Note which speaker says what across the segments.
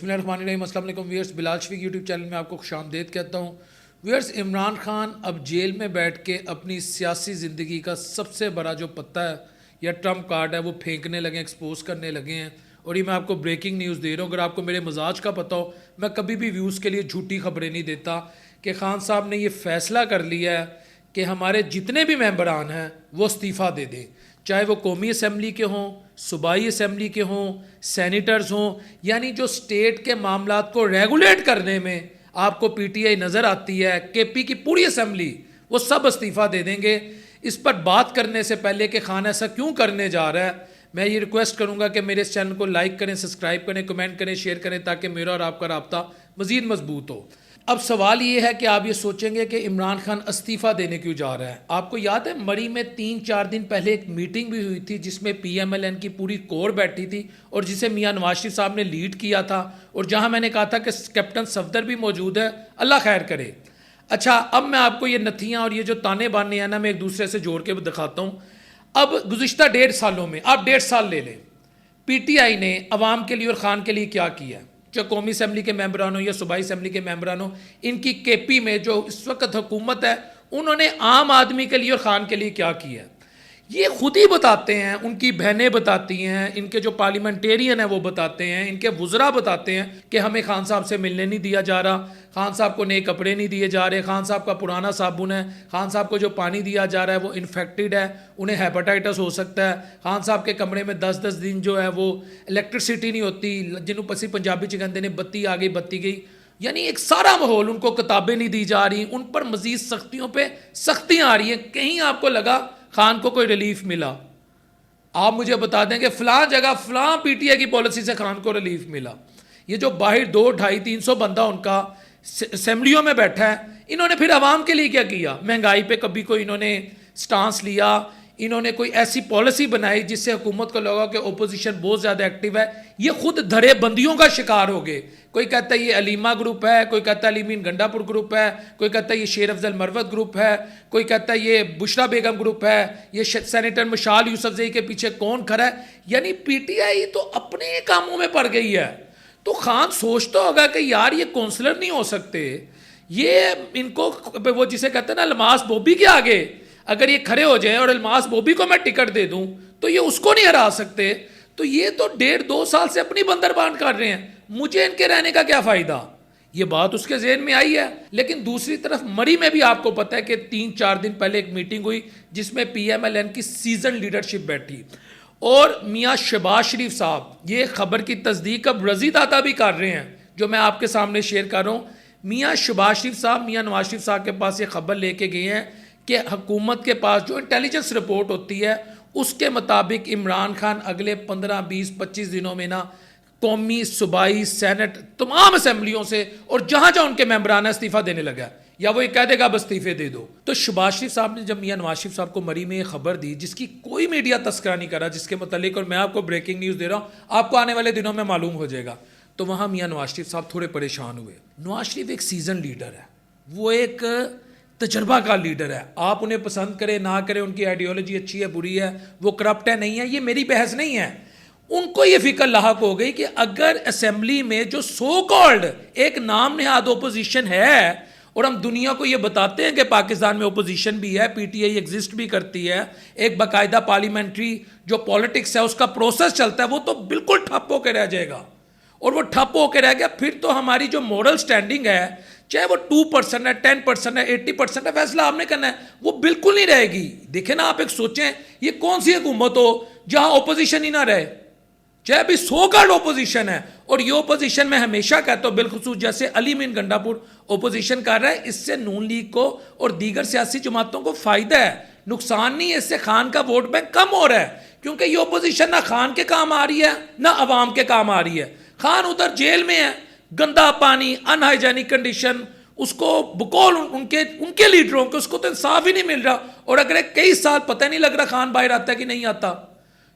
Speaker 1: بسم اللہ الرحمن الرحیم۔ السلام علیکم ویئرس، بلال شفیق یوٹیوب چینل میں آپ کو خوش آمدید کہتا ہوں۔ ویئرس، عمران خان اب جیل میں بیٹھ کے اپنی سیاسی زندگی کا سب سے بڑا جو پتہ ہے یا ٹرمپ کارڈ ہے وہ پھینکنے لگے ہیں، ایکسپوز کرنے لگے ہیں۔ اور یہ میں آپ کو بریکنگ نیوز دے رہا ہوں۔ اگر آپ کو میرے مزاج کا پتہ ہو، میں کبھی بھی ویوز کے لیے جھوٹی خبریں نہیں دیتا کہ خان صاحب نے یہ فیصلہ کر لیا ہے کہ ہمارے جتنے بھی ممبران ہیں وہ استعفیٰ دے دیں، چاہے وہ قومی اسمبلی کے ہوں، صوبائی اسمبلی کے ہوں، سینیٹرز ہوں، یعنی جو سٹیٹ کے معاملات کو ریگولیٹ کرنے میں آپ کو پی ٹی آئی نظر آتی ہے، کے پی کی پوری اسمبلی، وہ سب استعفیٰ دے دیں گے۔ اس پر بات کرنے سے پہلے کہ خان ایسا کیوں کرنے جا رہا ہے، میں یہ ریکویسٹ کروں گا کہ میرے اس چینل کو لائک کریں، سبسکرائب کریں، کمنٹ کریں، شیئر کریں تاکہ میرا اور آپ کا رابطہ مزید مضبوط ہو۔ اب سوال یہ ہے کہ آپ یہ سوچیں گے کہ عمران خان استعفیٰ دینے کیوں جا رہا ہے۔ آپ کو یاد ہے مری میں 3-4 دن پہلے ایک میٹنگ بھی ہوئی تھی جس میں پی ایم ایل این کی پوری کور بیٹھی تھی اور جسے میاں نواز شریف صاحب نے لیڈ کیا تھا، اور جہاں میں نے کہا تھا کہ کیپٹن صفدر بھی موجود ہے، اللہ خیر کرے۔ اچھا، اب میں آپ کو یہ نتھیاں اور یہ جو تانے بانے ہیں نا، میں ایک دوسرے سے جوڑ کے دکھاتا ہوں۔ اب گزشتہ 1.5 سالوں میں آپ 1.5 سال لے لیں، پی ٹی آئی نے عوام کے لیے اور خان کے لیے کیا کیا ہے؟ چاہے قومی اسمبلی کے ممبران ہوں یا صوبائی اسمبلی کے ممبران ہوں، ان کی کے پی میں جو اس وقت حکومت ہے انہوں نے عام آدمی کے لیے اور خان کے لیے کیا کیا ہے، یہ خود ہی بتاتے ہیں، ان کی بہنیں بتاتی ہیں، ان کے جو پارلیمنٹیرین ہیں وہ بتاتے ہیں، ان کے وزراء بتاتے ہیں کہ ہمیں خان صاحب سے ملنے نہیں دیا جا رہا، خان صاحب کو نئے کپڑے نہیں دیے جا رہے، خان صاحب کا پرانا صابن ہے، خان صاحب کو جو پانی دیا جا رہا ہے وہ انفیکٹڈ ہے، انہیں ہیپاٹائٹس ہو سکتا ہے، خان صاحب کے کمرے میں 10-10 دن جو ہے وہ الیکٹرسٹی نہیں ہوتی، جنوں پسی پنجابی چ کہندے نے بتی آ گئی بتی گئی، یعنی ایک سارا ماحول، ان کو کتابیں نہیں دی جا رہی، ان پر مزید سختیوں پہ سختیاں آ رہی ہیں۔ کہیں آپ کو لگا خان کو کوئی ریلیف ملا؟ آپ مجھے بتا دیں کہ فلاں جگہ فلاں پی ٹی آئی کی پالیسی سے خان کو ریلیف ملا۔ یہ جو باہر 200-250-300 بندہ ان کا اسمبلیوں میں بیٹھا ہے، انہوں نے پھر عوام کے لیے کیا کیا؟ مہنگائی پہ کبھی کوئی انہوں نے سٹانس لیا؟ انہوں نے کوئی ایسی پالیسی بنائی جس سے حکومت کو لگا کہ اپوزیشن بہت زیادہ ایکٹیو ہے؟ یہ خود دھرے بندیوں کا شکار ہو گئے۔ کوئی کہتا ہے یہ علیمہ گروپ ہے، کوئی کہتا ہے علیمین گنڈا پور گروپ ہے، کوئی کہتا ہے یہ شیر افضل مروت گروپ ہے، کوئی کہتا ہے یہ بشرا بیگم گروپ ہے، یہ سینیٹر مشال یوسفزئی کے پیچھے کون کھڑا ہے۔ یعنی پی ٹی آئی تو اپنے کاموں میں پڑ گئی ہے۔ تو خان سوچتا ہوگا کہ یار یہ کونسلر نہیں ہو سکتے، یہ ان کو وہ جسے کہتے ہیں نا الماس بوبی کے آگے اگر یہ کھڑے ہو جائیں اور الماس بوبی کو میں ٹکٹ دے دوں تو یہ اس کو نہیں ہرا سکتے، تو یہ تو 1.5-2 سال سے اپنی بندربان کر رہے ہیں، مجھے ان کے رہنے کا کیا فائدہ؟ یہ بات اس کے ذہن میں آئی ہے۔ لیکن دوسری طرف مری میں بھی آپ کو پتہ ہے کہ 3-4 دن پہلے ایک میٹنگ ہوئی جس میں پی ایم ایل این کی سیزن لیڈرشپ بیٹھی، اور میاں شہباز شریف صاحب یہ خبر کی تصدیق اب رضی داتا بھی کر رہے ہیں جو میں آپ کے سامنے شیئر کر رہا ہوں۔ میاں شہباز شریف صاحب میاں نواز شریف صاحب کے پاس یہ خبر لے کے گئے ہیں کہ حکومت کے پاس جو انٹیلیجنس رپورٹ ہوتی ہے اس کے مطابق عمران خان اگلے 15-20-25 دنوں میں نا قومی، صوبائی، سینٹ تمام اسمبلیوں سے اور جہاں جہاں ان کے ممبران استعفیٰ دینے لگا، یا وہ یہ کہہ دے گا اب استعفے دے دو۔ تو شہباز شریف صاحب نے جب میاں نواز شریف صاحب کو مری میں یہ خبر دی جس کی کوئی میڈیا تذکرہ نہیں کرا، جس کے متعلق، اور میں آپ کو بریکنگ نیوز دے رہا ہوں، آپ کو آنے والے دنوں میں معلوم ہو جائے گا، تو وہاں میاں نواز شریف صاحب تھوڑے پریشان ہوئے۔ نواز شریف ایک سیزن لیڈر ہے، وہ ایک تجربہ کا لیڈر ہے، آپ انہیں پسند کریں نہ کریں، ان کی آئیڈیالوجی اچھی ہے بری ہے، وہ کرپٹ ہے نہیں ہے، یہ میری بحث نہیں ہے۔ ان کو یہ فکر لاحق ہو گئی کہ اگر اسمبلی میں جو سو کالڈ ایک نام نہاد اپوزیشن ہے، اور ہم دنیا کو یہ بتاتے ہیں کہ پاکستان میں اپوزیشن بھی ہے، پی ٹی آئی ایگزسٹ بھی کرتی ہے، ایک باقاعدہ پارلیمنٹری جو پالیٹکس ہے اس کا پروسیس چلتا ہے، وہ تو بالکل ٹھپ ہو کے رہ جائے گا، اور وہ ٹھپ ہو کے رہ گیا پھر تو ہماری جو مورل سٹینڈنگ ہے، چاہے وہ 2% ہے، 10% ہے، 80% ہے، فیصلہ آپ نے کرنا ہے، وہ بالکل نہیں رہے گی۔ دیکھیں نا، آپ ایک سوچیں یہ کون سی حکومت ہو جہاں اپوزیشن ہی نہ رہے، چاہے بھی 100 کارڈ اپوزیشن ہے، اور یہ اپوزیشن میں ہمیشہ کہتا ہوں بالخصوص جیسے علی مین گنڈا پور اپوزیشن کر رہا ہے، اس سے نون لیگ کو اور دیگر سیاسی جماعتوں کو فائدہ ہے، نقصان نہیں ہے، اس سے خان کا ووٹ بینک کم ہو رہا ہے، کیونکہ یہ اپوزیشن نہ خان کے کام آ رہی ہے نہ عوام کے کام آ رہی ہے۔ خان ادھر جیل میں ہے، گندا پانی، ان ہائیجینک کنڈیشن، اس کو بقول ان کے لیڈروں کے اس کو تو انصاف ہی نہیں مل رہا، اور اگر کئی سال پتہ نہیں لگ رہا خان باہر آتا ہے کہ نہیں آتا،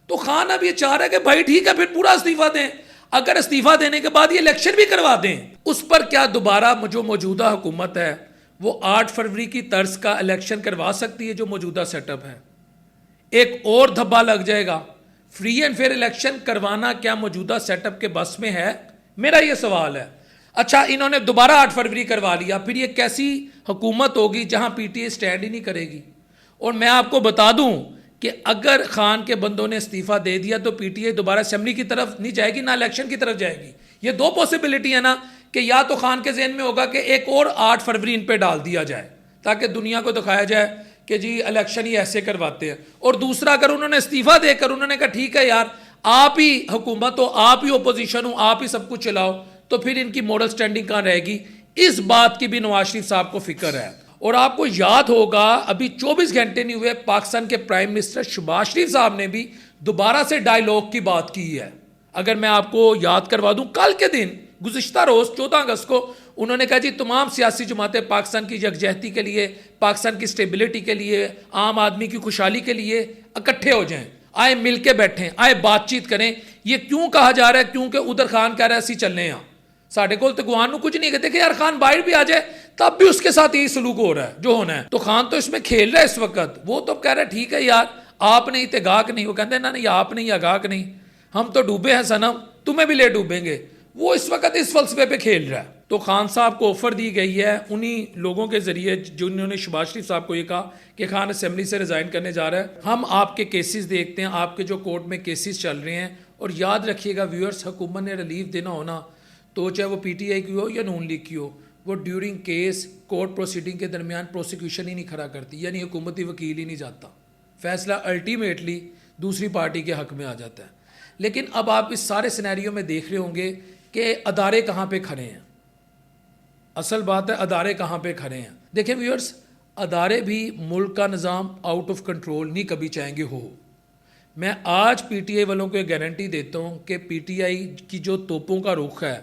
Speaker 1: تو خان اب یہ چاہ رہا ہے کہ بھائی ٹھیک ہے پھر پورا استعفیٰ دیں، اگر استعفیٰ دینے کے بعد یہ الیکشن بھی کروا دیں، اس پر کیا دوبارہ جو موجودہ حکومت ہے وہ 8 فروری کی طرز کا الیکشن کروا سکتی ہے جو موجودہ سیٹ اپ ہے؟ ایک اور دھبا لگ جائے گا۔ فری اینڈ فیئر الیکشن کروانا کیا موجودہ سیٹ اپ کے بس میں ہے؟ میرا یہ سوال ہے. اچھا انہوں نے دوبارہ 8 فروری کروا لیا, پھر یہ کیسی حکومت ہوگی جہاں پی ٹی آئی سٹینڈ ہی نہیں کرے گی؟ اور میں آپ کو بتا دوں کہ اگر خان کے بندوں نے استعفیٰ دے دیا تو پی ٹی آئی دوبارہ اسمبلی کی طرف نہیں جائے گی, نہ الیکشن کی طرف جائے گی. یہ دو پاسبلٹی ہے نا, کہ یا تو خان کے ذہن میں ہوگا کہ ایک اور 8 فروری ان پہ ڈال دیا جائے تاکہ دنیا کو دکھایا جائے کہ جی الیکشن ہی ایسے کرواتے ہیں, اور دوسرا اگر انہوں نے استعفیٰ دے کر انہوں نے کہا ٹھیک ہے یار آپ ہی حکومت ہو, آپ ہی اپوزیشن ہو, آپ ہی سب کچھ چلاؤ, تو پھر ان کی مورل سٹینڈنگ کہاں رہے گی؟ اس بات کی بھی نواز شریف صاحب کو فکر ہے. اور آپ کو یاد ہوگا ابھی 24 گھنٹے نہیں ہوئے پاکستان کے پرائم منسٹر شہباز شریف صاحب نے بھی دوبارہ سے ڈائیلاگ کی بات کی ہے. اگر میں آپ کو یاد کروا دوں, کل کے دن گزشتہ روز 14 اگست کو انہوں نے کہا جی تمام سیاسی جماعتیں پاکستان کی یکجہتی کے لیے, پاکستان کی سٹیبلٹی کے لیے, عام آدمی کی خوشحالی کے لیے اکٹھے ہو جائیں, آئے مل کے بیٹھیں, آئے بات چیت کریں. یہ کیوں کہا جا رہا ہے؟ کیونکہ ادھر خان کہہ رہا ہے اسی چلنے ہیں, ساڑھے کول تو گوان کچھ نہیں کہتے کہ یار خان باہر بھی آ جائے تب بھی اس کے ساتھ یہی سلوک ہو رہا ہے جو ہونا ہے. تو خان تو اس میں کھیل رہا ہے اس وقت, وہ تو کہہ رہا ہے ٹھیک ہے یار آپ نہیں تے گاہک نہیں, وہ کہتے ہیں نا نہیں آپ نہیں یا گاہک نہیں, ہم تو ڈوبے ہیں صنم, تمہیں بھی لے ڈوبیں گے. وہ اس وقت اس فلسفے پہ کھیل رہا ہے. تو خان صاحب کو آفر دی گئی ہے انہی لوگوں کے ذریعے جنہوں نے شہباز شریف صاحب کو یہ کہا کہ خان اسمبلی سے ریزائن کرنے جا رہا ہے. ہم آپ کے کیسز دیکھتے ہیں, آپ کے جو کورٹ میں کیسز چل رہے ہیں, اور یاد رکھیے گا ویورز, حکومت نے ریلیف دینا ہونا تو چاہے وہ پی ٹی آئی کی ہو یا نون لیگ کی ہو, وہ ڈیورنگ کیس کورٹ پروسیڈنگ کے درمیان پروسیکیوشن ہی نہیں کھڑا کرتی, یعنی حکومتی وکیل ہی نہیں جاتا, فیصلہ الٹیمیٹلی دوسری پارٹی کے حق میں آ جاتا ہے. لیکن اب آپ اس سارے سینیریو میں دیکھ رہے ہوں گے کہ ادارے کہاں پہ کھڑے ہیں. اصل بات ہے ادارے کہاں پہ کھڑے ہیں. دیکھیں ویورز, ادارے بھی ملک کا نظام آؤٹ آف کنٹرول نہیں کبھی چاہیں گے ہو. میں آج پی ٹی آئی والوں کو یہ گارنٹی دیتا ہوں کہ پی ٹی آئی کی جو توپوں کا رخ ہے,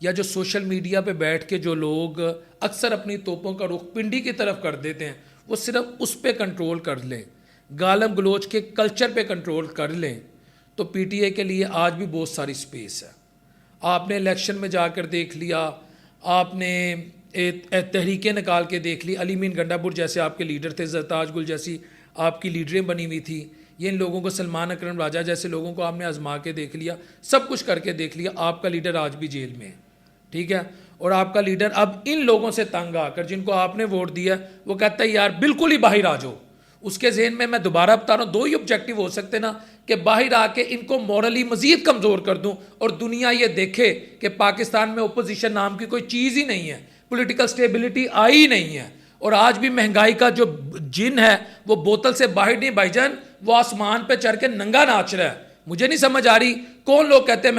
Speaker 1: یا جو سوشل میڈیا پہ بیٹھ کے جو لوگ اکثر اپنی توپوں کا رخ پنڈی کی طرف کر دیتے ہیں, وہ صرف اس پہ کنٹرول کر لیں, گالم گلوچ کے کلچر پہ کنٹرول کر لیں, تو پی ٹی آئی کے لیے آج بھی بہت ساری سپیس ہے. آپ نے الیکشن میں جا کر دیکھ لیا, آپ نے تحریکیں نکال کے دیکھ لی, علی مین گنڈا پور جیسے آپ کے لیڈر تھے, زرتاج گل جیسی آپ کی لیڈریں بنی ہوئی تھی, یہ ان لوگوں کو, سلمان اکرم راجہ جیسے لوگوں کو آپ نے آزما کے دیکھ لیا, سب کچھ کر کے دیکھ لیا. آپ کا لیڈر آج بھی جیل میں ہے, ٹھیک ہے, اور آپ کا لیڈر اب ان لوگوں سے تنگ آ کر جن کو آپ نے ووٹ دیا وہ کہتا ہے یار بالکل ہی باہر آ جاؤ. اس کے ذہن میں دوبارہ بتا رہا ہوں, دو ہی آبجیکٹو ہو سکتے نا, کہ باہر آ کے ان کو مورلی مزید کمزور کر دوں اور دنیا یہ دیکھے کہ پاکستان میں اپوزیشن نام کی کوئی چیز ہی نہیں ہے, پولیٹیکل سٹیبلٹی آئی ہی نہیں ہے, اور آج بھی مہنگائی کا جو جن ہے وہ بوتل سے باہر نہیں بھائی جان, وہ آسمان پہ چڑھ کے ننگا ناچ رہا ہے. مجھے نہیں سمجھ آ رہی کون لوگ کہتے ہیں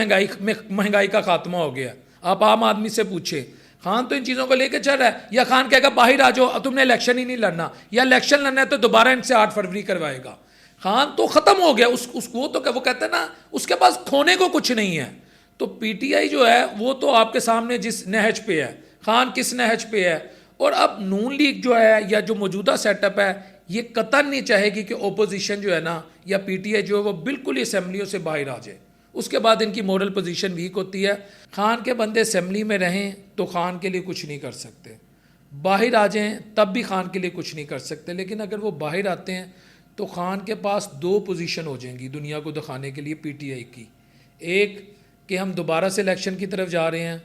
Speaker 1: مہنگائی کا خاتمہ ہو گیا. آپ عام آدمی سے پوچھیں, خان تو ان چیزوں کو لے کے چل رہا ہے, یا خان کہے گا باہر آ جاؤ تم نے الیکشن ہی نہیں لڑنا, یا الیکشن لڑنا ہے تو دوبارہ ان سے 8 فروری کروائے گا. خان تو ختم ہو گیا, اس کو تو وہ کہتے ہیں نا اس کے پاس کھونے کو کچھ نہیں ہے. تو پی ٹی آئی جو ہے وہ تو آپ کے سامنے جس نہج پہ ہے, خان کس نہج پہ ہے. اور اب نون لیگ جو ہے یا جو موجودہ سیٹ اپ ہے یہ قطعاً نہیں چاہے گی کہ اپوزیشن جو ہے نا یا پی ٹی آئی جو ہے وہ بالکل ہی اسمبلیوں سے باہر آ جائے. اس کے بعد ان کی مورل پوزیشن ویک ہوتی ہے. خان کے بندے اسمبلی میں رہیں تو خان کے لیے کچھ نہیں کر سکتے, باہر آ جائیں تب بھی خان کے لیے کچھ نہیں کر سکتے. لیکن اگر وہ باہر آتے ہیں تو خان کے پاس 2 پوزیشن ہو جائیں گی دنیا کو دکھانے کے لیے پی ٹی آئی کی. ایک کہ ہم دوبارہ سے الیکشن کی طرف جا رہے ہیں,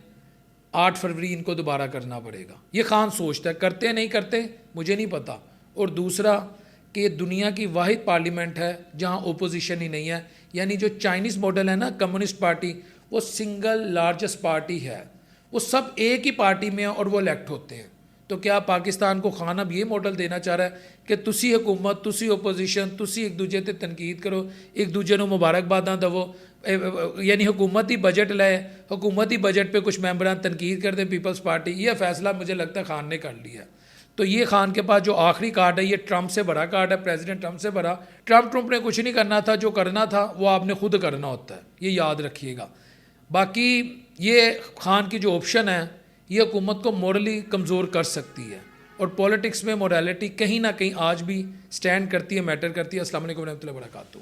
Speaker 1: 8 فروری ان کو دوبارہ کرنا پڑے گا, یہ خان سوچتا ہے, کرتے ہیں نہیں کرتے مجھے نہیں پتا. اور دوسرا کہ یہ دنیا کی واحد پارلیمنٹ ہے جہاں اپوزیشن ہی نہیں ہے, یعنی جو چائنیز ماڈل ہے نا کمیونسٹ پارٹی, وہ سنگل لارجسٹ پارٹی ہے, وہ سب ایک ہی پارٹی میں ہیں اور وہ الیکٹ ہوتے ہیں. تو کیا پاکستان کو خان اب یہ ماڈل دینا چاہ رہا ہے کہ تسی حکومت, تسی اپوزیشن, تسی ایک دوجے تے تنقید کرو, ایک دوجے نو مبارکباداں دو, یعنی حکومتی بجٹ لائے, حکومتی بجٹ پہ کچھ ممبران تنقید کر دیں پیپلز پارٹی. یہ فیصلہ مجھے لگتا ہے خان نے کر لیا. تو یہ خان کے پاس جو آخری کارڈ ہے یہ ٹرمپ سے بڑا کارڈ ہے, پریزیڈنٹ ٹرمپ سے بڑا. ٹرمپ نے کچھ نہیں کرنا تھا, جو کرنا تھا وہ آپ نے خود کرنا ہوتا ہے, یہ یاد رکھیے گا. باقی یہ خان کی جو آپشن ہے یہ حکومت کو مورلی کمزور کر سکتی ہے, اور پولیٹکس میں مورالٹی کہیں نہ کہیں آج بھی سٹینڈ کرتی ہے, میٹر کرتی ہے. السلام علیکم ورحمۃ اللہ وبرکاتہ.